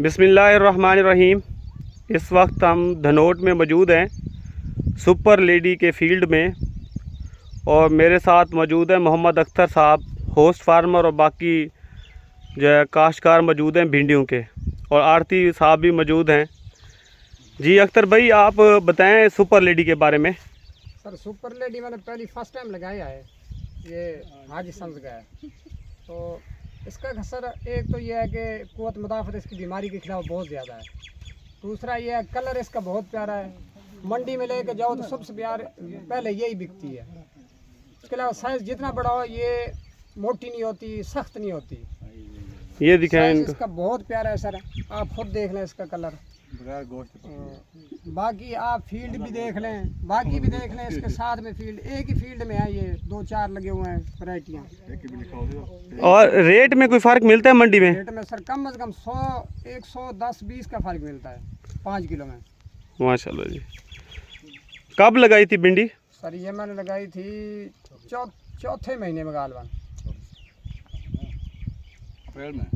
बिस्मिल्लाहिर्रहमानिर्रहीम। इस वक्त हम धनोट में मौजूद हैं, सुपर लेडी के फील्ड में, और मेरे साथ मौजूद है मोहम्मद अख्तर साहब, होस्ट फार्मर, और बाकी जो है काश्तकार मौजूद हैं भिंडियों के, और आड़ती साहब भी मौजूद हैं। जी अख्तर भाई, आप बताएं सुपर लेडी के बारे में। सर सुपर लेडी मैंने पहली फर्स्ट टाइम लगाया है, ये हाजी समझ गया है। तो इसका सर एक तो ये है कि कुव्वत मुदाफ़त इसकी बीमारी के खिलाफ बहुत ज़्यादा है। दूसरा ये है कलर इसका बहुत प्यारा है, मंडी में लेके जाओ तो सबसे पहले यही बिकती है। इसके अलावा साइज़ जितना बड़ा हो, ये मोटी नहीं होती, सख्त नहीं होती। ये दिखाएं इसका बहुत प्यारा है सर, आप खुद देख लें इसका कलर। बाकी आप फील्ड भी देख लें, बाकी भी देख लें, इसके साथ में फील्ड एक ही फील्ड में है, ये 2-4 लगे हुए हैं वैरायटियाँ। और रेट में कोई फ़र्क मिलता है मंडी में? रेट में सर कम से कम 100-110-20 का फ़र्क मिलता है 5 किलो में। माशाल्लाह जी। कब लगाई थी भिंडी? सर ये मैंने लगाई थी चौथे महीने में, गालबन अप्रैल में।